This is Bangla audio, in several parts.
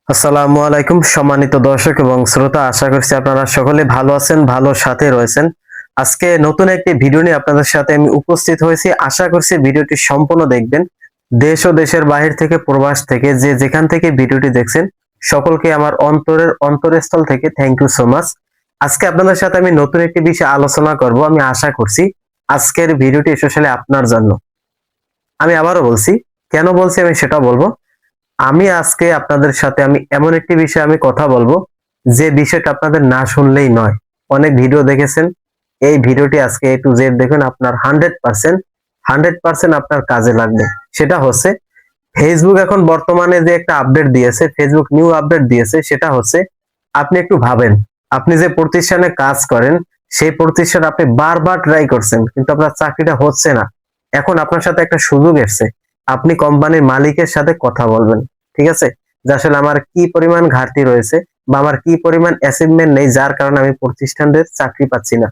আসসালামু আলাইকুম সম্মানিত দর্শক এবং শ্রোতা, আশা করছি আপনারা সকলে ভালো আছেন, ভালো সাথে রয়েছেন। আজকে নতুন একটি ভিডিও নিয়ে আপনাদের সাথে আমি উপস্থিত হয়েছি। আশা করছি ভিডিওটি সম্পূর্ণ দেখবেন। দেশ ও দেশের বাহির থেকে, প্রবাস থেকে, যে যেখান থেকে ভিডিওটি দেখছেন, সকলকে আমার অন্তরের অন্তরস্থল থেকে থ্যাংক ইউ সো মাচ। আজকে আপনাদের সাথে আমি নতুন একটি বিষয়ে আলোচনা করব। আমি আশা করছি আজকের ভিডিওটি স্পেশালি আপনার জন্য। আমি আবারও বলছি, কেন বলছি আমি সেটা বলবো। আমি আজকে আপনাদের সাথে এমন একটি বিষয়ে আমি কথা বলবো, যে বিষয়টা আপনাদের না শুনলেই নয়। অনেক ভিডিও দেখেছেন, এই ভিডিওটি আজকে এ টু জেড দেখুন, আপনার 100% আপনার কাজে লাগবে। সেটা হচ্ছে ফেসবুক এখন বর্তমানে যে একটা আপডেট দিয়েছে, ফেসবুক নিউ আপডেট দিয়েছে, সেটা হচ্ছে আপনি একটু ভাবেন, আপনি যে প্রতিষ্ঠানে কাজ করেন সেই প্রতিষ্ঠান আপনি বারবার ট্রাই করছেন কিন্তু আপনার চাকরিটা হচ্ছে না। এখন আপনার সাথে একটা সুযোগ এসেছে, আপনি কোম্পানির মালিকের সাথে কথা বলবেন। ঠিক আছে, যে আসলে আমার কি পরিমাণ ঘাটতি রয়েছে বা আমার কি পরিমাণ অ্যাচিভমেন্ট নেই, যার কারণে আমি প্রতিষ্ঠানের চাকরি পাচ্ছি না।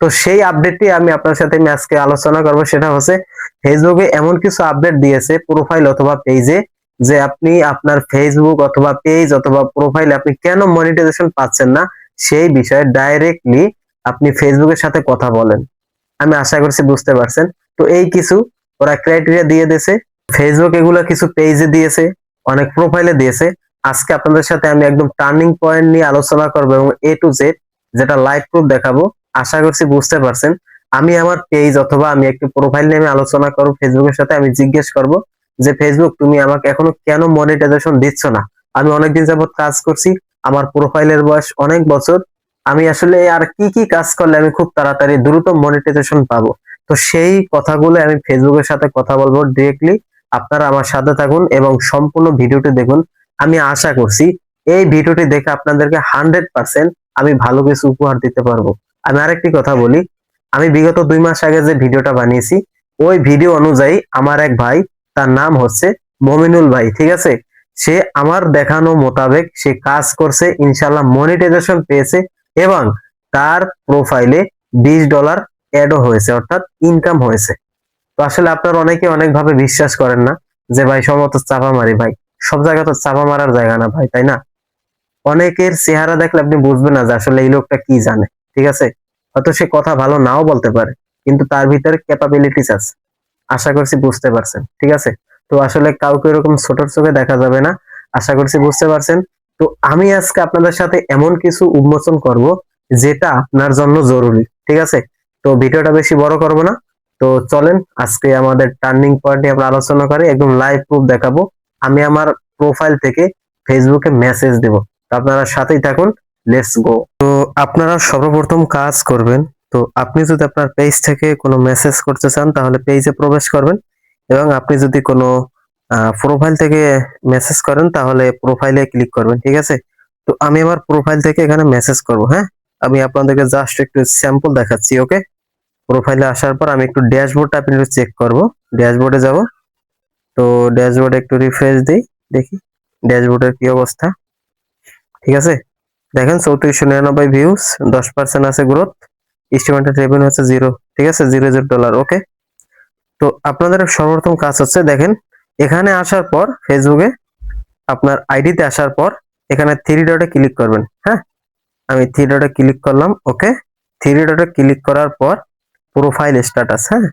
তো সেই আপডেটটি আমি আপনার সাথে আজকে আলোচনা করব। সেটা হচ্ছে ফেসবুকে এমন কিছু আপডেট দিয়েছে প্রোফাইল অথবা পেজে, যে আপনি আপনার ফেসবুক অথবা পেজ অথবা প্রোফাইলে আপনি কেন মনিটাইজেশন পাচ্ছেন না, সেই বিষয়ে ডাইরেক্টলি আপনি ফেসবুকের সাথে কথা বলেন। আমি আশা করছি বুঝতে পারছেন। তো এই কিছু ওরা ক্রাইটেরিয়া দিয়ে দিয়েছে, ফেসবুক এগুলা কিছু পেজে দিয়েছে, অনেক প্রোফাইলে দিয়েছে। আজকে আপনাদের সাথে আমি একদম টার্নিং পয়েন্ট নিয়ে আলোচনা করব এবং এ টু জেড যেটা লাইভ প্রুফ দেখাবো। আশা করছি বুঝতে পারছেন। আমি আমার পেজ অথবা আমি একটি প্রোফাইল নিয়ে আলোচনা করব ফেসবুকের সাথে। আমি জিজ্ঞেস করব যে ফেসবুক, তুমি আমাকে এখনো কেন মনিটাইজেশন দিচ্ছ না? আমি অনেকদিন যাবত কাজ করছি, আমার প্রোফাইলের বয়স অনেক বছর। আমি আসলে আর কি কি কাজ করলে আমি খুব তাড়াতাড়ি দ্রুত মনিটাইজেশন পাবো? তো সেই কথাগুলো আমি ফেসবুকের সাথে কথা বলবো ডিরেক্টলি। আপনারা আমার সাথে থাকুন এবং সম্পূর্ণ ভিডিওটি দেখুন। আমি আশা করছি এই ভিডিওটি দেখে আপনাদেরকে 100% আমি ভালো কিছু উপহার দিতে পারবো। আমি আরেকটি কথা বলি, আমি বিগত 2 মাস আগে যে ভিডিওটা বানিয়েছি, ওই ভিডিও অনুযায়ী আমার এক ভাই, তার নাম হচ্ছে মমিনুল ভাই, ঠিক আছে, সে আমার দেখানো মোতাবেক সে কাজ করছে, ইনশাল্লাহ মনিটাইজেশন পেয়েছে এবং তার প্রোফাইলে $20 অ্যাডও হয়েছে, অর্থাৎ ইনকাম হয়েছে। তো আসলে আপনারা অনেকে অনেক ভাবে বিশ্বাস করেন না, যে ভাই সম্ভবত চাপা মারি। ভাই সব জায়গা তো চাপা মারার জায়গা না ভাই, তাই না? অনেকের চেহারা দেখলে আপনি বুঝবেন না যে আসলে এই লোকটা কি জানে। ঠিক আছে, হয়তো সে কথা ভালো নাও বলতে পারে, কিন্তু তার ভিতরে ক্যাপাবিলিটিস আছে। আশা করছি বুঝতে পারছেন। ঠিক আছে, তো আসলে কাউকে এরকম ছোট চোখে দেখা যাবে না। আশা করছি বুঝতে পারছেন। তো আমি আজকে আপনাদের সাথে এমন কিছু উন্মোচন করব যেটা আপনার জন্য জরুরি। ঠিক আছে, তো ভিডিওটা বেশি বড় করব না। তো চলেন আজকে আমাদের টার্নিং পয়েন্ট নিয়ে আমরা আলোচনা করি, একদম লাইভ প্রুফ দেখাবো। আমি আমার প্রোফাইল থেকে ফেসবুকে মেসেজ দেব, তো আপনারা সাথেই থাকুন। Let's go. তো আপনারা সর্বপ্রথম কাজ করবেন, তো আপনি যদি আপনার পেজ থেকে কোনো মেসেজ করতে চান তাহলে পেজে প্রবেশ করবেন, এবং আপনি যদি কোনো প্রোফাইল থেকে মেসেজ করেন তাহলে প্রোফাইলে ক্লিক করবেন। ঠিক আছে, তো আমি আমার প্রোফাইল থেকে এখানে মেসেজ করব। হ্যাঁ, আমি আপনাদেরকে জাস্ট একটু স্যাম্পল দেখাচ্ছি। ওকে, প্রোফাইলে আসার পর আমি একটু ড্যাশবোর্ডটা আপনি একটু চেক করব। ড্যাশবোর্ডে যাব, তো ড্যাশবোর্ডে একটু রিফ্রেশ দিই, দেখি ড্যাশবোর্ডের কি অবস্থা। ঠিক আছে, দেখেন 3499 ভিউজ, 10% আছে গ্রোথ, এস্টিমেটেড রেভিনিউ হচ্ছে 0। ঠিক আছে, $0। ওকে, তো আপনাদের সর্বপ্রথম কাজ হচ্ছে, দেখেন এখানে আসার পর ফেসবুকে আপনার আইডিতে আসার পর এখানে থ্রি ডটে ক্লিক করবেন। হ্যাঁ, আমি থ্রি ডটে ক্লিক করলাম। ওকে, থ্রি ডটে ক্লিক করার পর প্রোফাইল স্ট্যাটাস, হ্যাঁ,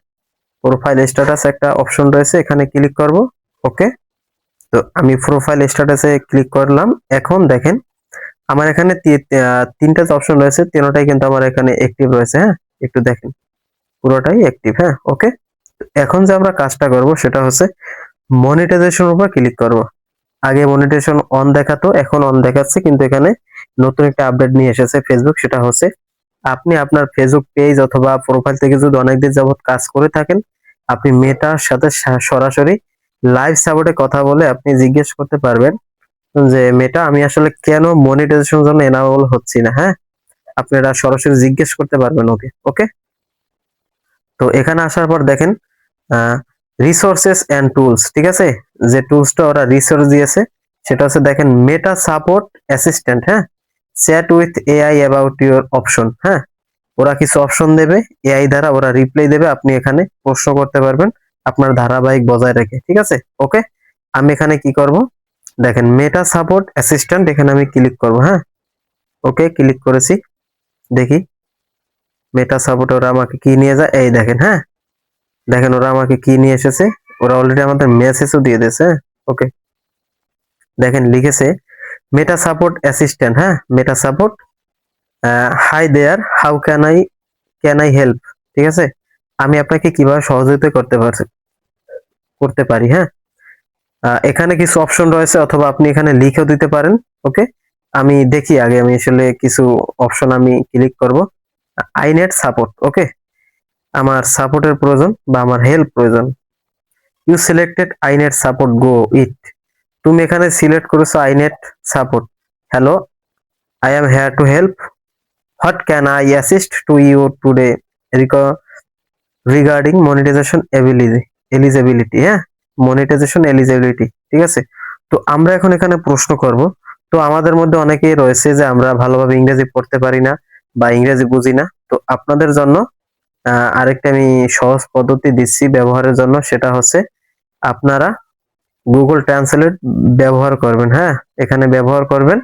প্রোফাইল স্ট্যাটাস একটা অপশন রয়েছে, এখানে ক্লিক করব। ওকে, তো আমি প্রোফাইল স্ট্যাটাসে ক্লিক করলাম। এখন দেখেন আমার এখানে তিনটা অপশন রয়েছে, তিনটাই কিন্তু আমার এখানে অ্যাক্টিভ রয়েছে। হ্যাঁ, একটু দেখেন পুরোটাই অ্যাক্টিভ। হ্যাঁ, ওকে, এখন যে আমরা কাজটা করব সেটা হচ্ছে মনিটাইজেশন উপর ক্লিক করব। আগে মনিটাইজেশন অন দেখাতো, এখন অন দেখাচ্ছে, কিন্তু এখানে নতুন একটা আপডেট নিয়ে এসেছে ফেসবুক। সেটা হচ্ছে আপনি আপনার ফেসবুক পেজ অথবা প্রোফাইল থেকে যদি অনেকদিন যাবত কাজ করে থাকেন, আপনি মেটার সাথে সরাসরি লাইভ সাপোর্টে কথা বলে আপনি জিজ্ঞেস করতে পারবেন যে মেটা, আমি আসলে কেন মনিটাইজেশন জন্য এনাবল হচ্ছি না। হ্যাঁ, আপনারা সরাসরি জিজ্ঞেস করতে পারবেন। ওকে ওকে, তো এখানে আসার পর দেখেন রিসোর্সেস এন্ড টুলস। ঠিক আছে, যে টুলসটা ওরা রিসোর্স দিয়েছে সেটা হচ্ছে দেখেন মেটা সাপোর্ট অ্যাসিস্ট্যান্ট। হ্যাঁ, chat with AI about your option. হ্যাঁ, ওরা কিছু অপশন দেবে, এআই দ্বারা ওরা রিপ্লাই দেবে, আপনি এখানে প্রশ্ন করতে পারবেন আপনার ধারাবাহিক বজায় রেখে। ঠিক আছে, ওকে, আমি এখানে কি করব, দেখেন মেটা সাপোর্ট অ্যাসিস্ট্যান্ট, এখানে আমি ক্লিক করব। হ্যাঁ, ওকে ক্লিক করেছি। দেখি মেটা সাপোর্ট ওরা আমাকে কি নিয়ে যায়, এই দেখেন। হ্যাঁ, দেখেন ওরা আমাকে কি নিয়ে এসেছে, ওরা অলরেডি আমাদের মেসেজও দিয়ে দিয়েছে। ওকে, দেখেন লিখেছে মেটা সাপোর্ট অ্যাসিস্ট্যান্ট। হ্যাঁ, Meta support, hi there, how can I help. ঠিক আছে, আমি আপনাকে কিভাবে সহযোগিতা করতে পারি। হ্যাঁ, এখানে কিছু অপশন রয়েছে, অথবা আপনি এখানে লিখেও দিতে পারেন। ওকে, আমি দেখি আগে, আমি আসলে কিছু অপশন আমি ক্লিক করব। I need support. ওকে, আমার সাপোর্টের প্রয়োজন বা আমার হেল্প প্রয়োজন। You selected I need support, go it. তুমি এখানে সিলেক্ট করেছো I need support. Hello, I am here to help, what can I assist to you today regarding monetisation eligibility. হ্যাঁ, মনিটাইজেশন এলিজিবিলিটি। ঠিক আছে, তো আমরা এখন এখানে প্রশ্ন করব। তো আমাদের মধ্যে অনেকেই রয়েছে যে আমরা ভালোভাবে ইংরেজি পড়তে পারি না বা ইংরেজি বুঝি না। তো আপনাদের জন্য আরেকটা আমি সহজ পদ্ধতি দিচ্ছি ব্যবহারের জন্য, সেটা হচ্ছে আপনারা গুগল ট্রান্সলেট ব্যবহার করবেন। হ্যাঁ, এখানে ব্যবহার করবেন।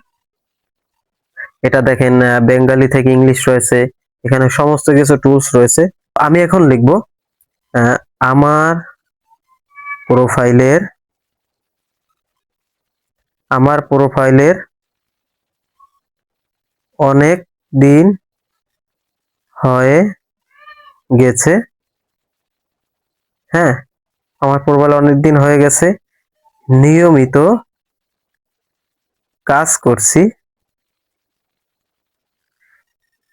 এটা দেখেন বেঙ্গালি থেকে ইংলিশ রয়েছে, এখানে সমস্ত কিছু টুলস রয়েছে। আমি এখন লিখব আহ, আমার প্রোফাইলের আমার প্রোফাইলের অনেক দিন হয়ে গেছে। হ্যাঁ, আমার প্রোফাইল অনেক দিন হয়ে গেছে, নিয়মিত কাজ করছি,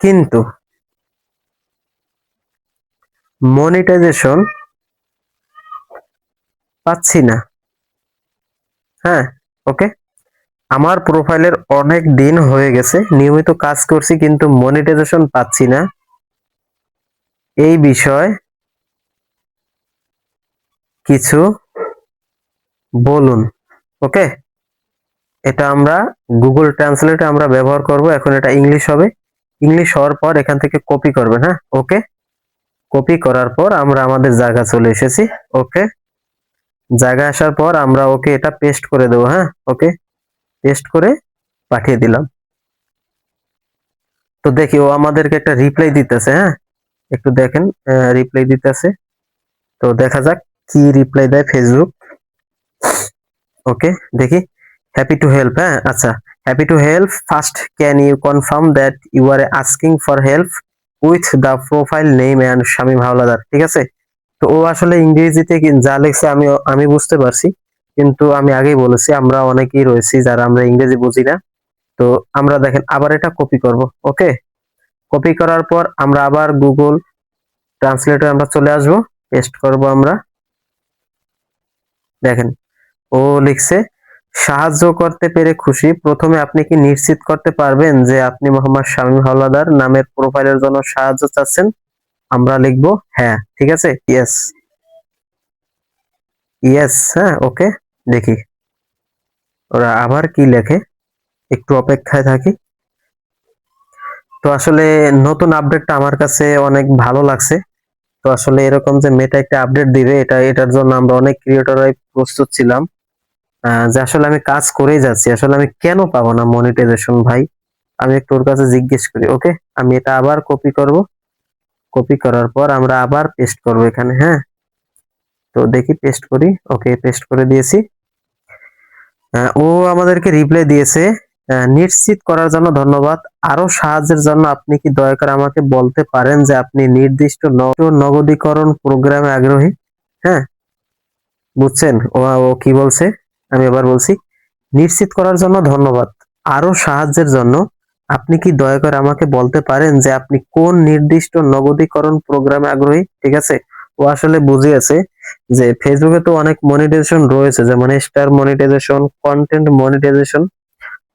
কিন্তু মনিটাইজেশন পাচ্ছি না। হ্যাঁ, ওকে, আমার প্রোফাইলের অনেক দিন হয়ে গেছে, নিয়মিত কাজ করছি কিন্তু মনিটাইজেশন পাচ্ছি না, এই বিষয় কিছু বলুন। ওকে, এটা আমরা গুগল ট্রান্সলেটে আমরা ব্যবহার করব। এখন এটা ইংলিশ হবে, ইংলিশ হওয়ার পর এখান থেকে কপি করবেন। হ্যাঁ, ওকে, কপি করার পর আমরা আমাদের জায়গা চলে এসেছি। ওকে, জায়গা আসার পর আমরা ওকে এটা পেস্ট করে দেবো। হ্যাঁ, ওকে, পেস্ট করে পাঠিয়ে দিলাম। তো দেখি ও আমাদেরকে একটা রিপ্লাই দিতেছে। হ্যাঁ, একটু দেখেন, রিপ্লাই দিতেছে। তো দেখা যাক কি রিপ্লাই দেয় ফেসবুক। ওকে, দেখি হ্যাপি টু হেল্প। হ্যাঁ, আচ্ছা, happy to help, first can you confirm that you are asking for help with the profile name and Shamim Howlader. ঠিক আছে, তো ও আসলে ইংরেজিতে যা লিখছে আমি বুঝতে পারছি, কিন্তু আমি আগেই বলেছি আমরা অনেকেই রয়েছি যারা আমরা ইংরেজি বুঝি না। তো আমরা দেখেন আবার এটা কপি করব। ওকে, কপি করার পর আমরা আবার গুগল ট্রান্সলেটরে আমরা চলে আসব, পেস্ট করব আমরা। দেখেন ও লিখছে সাহায্য করতে পেরে খুশি, প্রথমে আপনি কি নিশ্চিত করতে পারবেন যে আপনি মোহাম্মদ শামীম হাওলাদার নামের প্রোফাইলের জন্য সাহায্য চাচ্ছেন। আমরা লিখবো হ্যাঁ। ঠিক আছে, ইয়েস, ইয়েস। হ্যাঁ, ওকে, দেখি ওরা আবার কি লেখে, একটু অপেক্ষায় থাকি। তো আসলে নতুন আপডেটটা আমার কাছে অনেক ভালো লাগছে। তো আসলে এরকম যে মেটা একটা আপডেট দিবে, এটার জন্য আমরা অনেক ক্রিয়েটররাই প্রস্তুত ছিলাম। যে আসলে আমি কাজ করেই যাচ্ছি, আসলে আমি কেন পাবো না মনিটাইজেশন ভাই, আমি একটু ওর কাছে জিজ্ঞেস করি। ওকে, আমি এটা আবার কপি করব, কপি করার পর আমরা আবার পেস্ট করব এখানে। হ্যাঁ, তো দেখি পেস্ট করি। ওকে, পেস্ট করে দিয়েছি। ও আমাদেরকে রিপ্লাই দিয়েছে, নিশ্চিত করার জন্য ধন্যবাদ, আরো সাহায্যের জন্য আপনি কি দয়া করে আমাকে বলতে পারেন যে আপনি নির্দিষ্ট নগদীকরণ প্রোগ্রামে আগ্রহী। হ্যাঁ, বুঝছেন ও কি বলছে, আমি এবার বলছি, নিশ্চিত করার জন্য ধন্যবাদ, আরো সাহায্যের জন্য আপনি কি দয়া করে আমাকে বলতে পারেন যে আপনি কোন নির্দিষ্ট নগদীকরণ প্রোগ্রামে আগ্রহী। ঠিক আছে, ও আসলে বুঝিয়েছে যে ফেসবুকে তো অনেক মনিটাইজেশন রয়েছে, যেমন স্টার মনিটাইজেশন, কন্টেন্ট মনিটাইজেশন।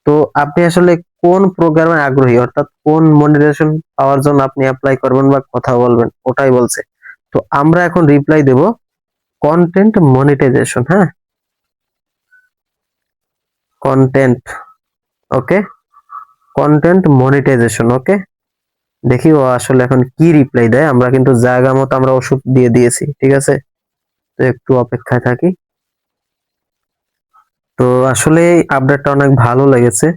তো আপনি আসলে কোন প্রোগ্রামে আগ্রহী, অর্থাৎ কোন মনিটাইজেশন পাওয়ার জন্য আপনি অ্যাপ্লাই করবেন বা কথা বলবেন, ওটাই বলছে। তো আমরা এখন রিপ্লাই দেব কন্টেন্ট মনিটাইজেশন। হ্যাঁ, কন্টেন্ট, ওকে, কন্টেন্ট মনিটাইজেশন। ওকে, দেখি ও আসলে এখন কি রিপ্লাই দেয়। আমরা কিন্তু জায়গা মতো আমরা ওষুধ দিয়ে দিয়েছি। ঠিক আছে, তো একটু অপেক্ষায় থাকি। তো আসলে আপডেটটা অনেক ভালো লেগেছে,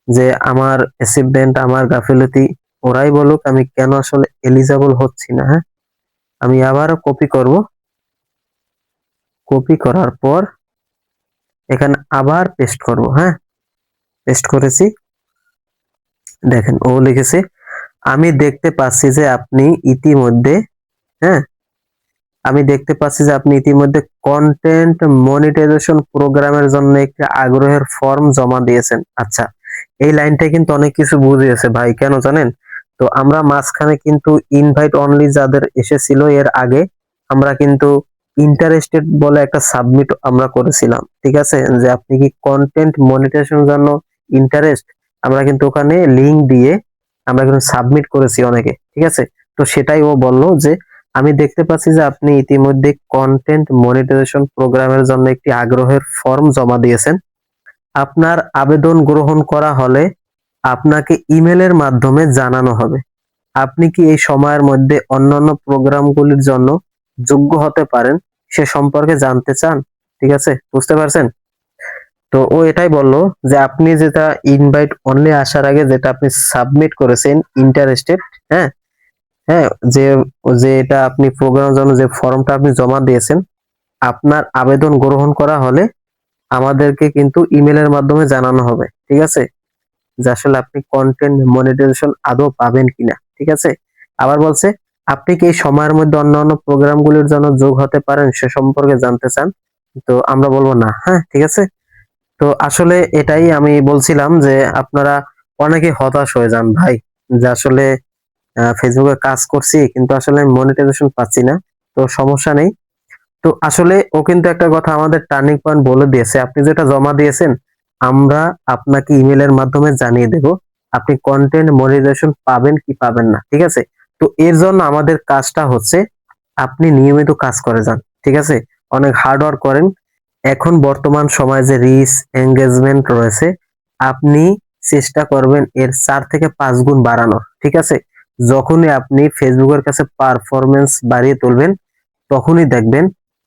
যে আমার অ্যাচিভমেন্ট, আমার গাফিলতি ওরাই বলুক, আমি কেন আসলে এলিজিবল হচ্ছি না। হ্যাঁ, আমি আবারও কপি করব। কপি করার পর এখানে আবার পেস্ট করব। হ্যাঁ, পেস্ট করেছি। দেখেন ও লিখেছে, আমি দেখতে পাচ্ছি যে আপনি ইতিমধ্যে, হ্যাঁ, আমি দেখতে পাচ্ছি যে আপনি ইতিমধ্যে কন্টেন্ট মনিটাইজেশন প্রোগ্রামের জন্য একটি আগ্রহের ফর্ম জমা দিয়েছেন। আচ্ছা, এই লাইনটা কিন্তু অনেক কিছু বুঝিয়েছে ভাই, কেন জানেন? তো আমরা মাঝখানে কিন্তু ইনভাইট অনলি যাদের এসেছিল এর আগে, আমরা কিন্তু ইন্টারেস্টেড বলে একটা সাবমিট আমরা করেছিলাম, ঠিক আছে, যে আপনি কি কন্টেন্ট মনিটাইজেশনের জন্য ইন্টারেস্ট, আমরা কিন্তু ওখানে লিংক দিয়ে আমরা কিন্তু সাবমিট করেছি অনেকে, ঠিক আছে। তো সেটাই ও বলল যে আমি দেখতে পাচ্ছি যে আপনি ইতিমধ্যে কন্টেন্ট মনিটাইজেশন প্রোগ্রামের জন্য একটি আগ্রহের ফর্ম জমা দিয়েছেন। আপনার আবেদন গ্রহণ করা হলে আপনাকে ইমেলের মাধ্যমে জানানো হবে। আপনি কি এই সময়ের মধ্যে অন্যান্য প্রোগ্রামগুলির জন্য যোগ্য হতে পারেন সে সম্পর্কে জানতে চান? ঠিক আছে, বুঝতে পারছেন? তো ও এটাই বললো যে আপনি যেটা ইনভাইট অনলি আসার আগে যেটা আপনি সাবমিট করেছেন ইন্টারেস্টেড, হ্যাঁ, হ্যাঁ, যে যে এটা আপনি প্রোগ্রামের জন্য যে ফর্মটা আপনি জমা দিয়েছেন, আপনার আবেদন গ্রহণ করা হলে আমাদেরকে কিন্তু ইমেলের মাধ্যমে জানানো হবে, ঠিক আছে, যে আসলে আপনি কন্টেন্ট মনিটাইজেশন আদৌ পাবেন কিনা, ঠিক আছে। আবার বলছে আপনি কি এই সময়ের মধ্যে অন্যান্য প্রোগ্রামগুলির জন্য যোগ হতে পারেন সে সম্পর্কে জানতে চান? তো আমরা বলবো না। হ্যাঁ, ঠিক আছে। তো আসলে এটাই আমি বলছিলাম যে আপনারা অনেকে হতাশ হয়ে যান ভাই, যে আসলে ফেসবুকে কাজ করছি কিন্তু আসলে মনিটাইজেশন পাচ্ছি না। তো সমস্যা নেই। তো আসলে ও কিন্তু একটা কথা আমাদের টার্নিং পয়েন্ট বলে দিয়েছে, আপনি যেটা জমা দিয়েছেন আমরা আপনাকে ইমেলের মাধ্যমে জানিয়ে দেব আপনি কন্টেন্ট মনিটাইজেশন পাবেন কি পাবেন না, ঠিক আছে। তো এর জন্য আমাদের কাজটা হচ্ছে আপনি নিয়মিত কাজ করে যান, ঠিক আছে, অনেক হার্ড ওয়ার্ক করেন। এখন বর্তমান সময়ে যে রিচ এঙ্গেজমেন্ট রয়েছে, আপনি চেষ্টা করবেন এর 4 থেকে 5 গুণ বাড়ানোর, ঠিক আছে। যখনই আপনি ফেসবুকের কাছে পারফরমেন্স বাড়িয়ে তুলবেন তখনই দেখবেন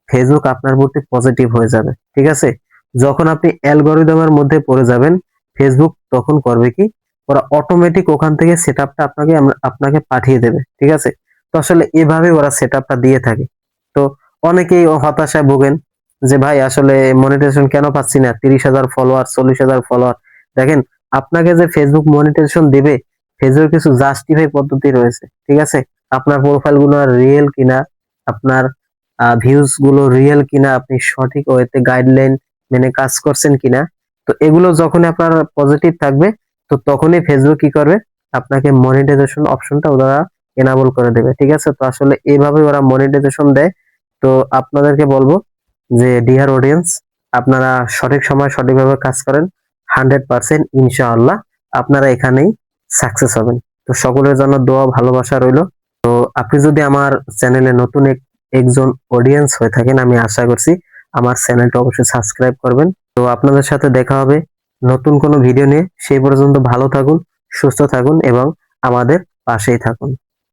ফেসবুক আপনার প্রতি পজিটিভ হয়ে যাবে, ঠিক আছে। যখন আপনি অ্যালগরিদমের মধ্যে পড়ে যাবেন ফেসবুক তখন করবে কি, ওরা অটোমেটিক ওখান থেকে সেটআপটা আপনাকে পাঠিয়ে দেবে, ঠিক আছে। তো আসলে এভাবে ওরা সেটআপটা দিয়ে থাকে। তো অনেকেই হতাশায় ভোগেন যে ভাই আসলে মনিটাইজেশন কেন পাচ্ছি না, 30,000 ফলোয়ার, 40,000 ফলোয়ার। দেখেন, আপনাকে যে ফেসবুক মনিটাইজেশন দিবে, ফেসবুক কিছু জাস্টিফাই পদ্ধতি রয়েছে, ঠিক আছে। আপনার প্রোফাইল গুলো রিয়েল কিনা, আপনার ভিউজ গুলো রিয়েল কিনা, আপনি সঠিক ওয়েতে গাইডলাইন মেনে কাজ করছেন কিনা। তো এগুলো যখন আপনার পজিটিভ থাকবে তো তখনই ফেসবুক কি করবে, আপনাকে মনিটাইজেশন অপশনটা ওরা এনাবল করে দেবে, ঠিক আছে। তো আসলে এইভাবে ওরা মনিটাইজেশন দেয়। তো আপনাদেরকে বলবো যে ডিয়ার অডিয়েন্স, আপনারা সঠিক সময় সঠিকভাবে কাজ করেন, 100% ইনশাআল্লাহ আপনারা এখানেই সাকসেস হবেন। তো সকলের জন্য দোয়া ভালোবাসা রইলো। আপনি যদি আমার চ্যানেলে নতুন একজন অডিয়েন্স হয়ে থাকেন, আমি আশা করছি আমার চ্যানেলটা অবশ্যই সাবস্ক্রাইব করবেন। তো আপনাদের সাথে দেখা হবে নতুন কোনো ভিডিও নিয়ে। সেই পর্যন্ত ভালো থাকুন, সুস্থ থাকুন এবং আমাদের পাশেই থাকুন।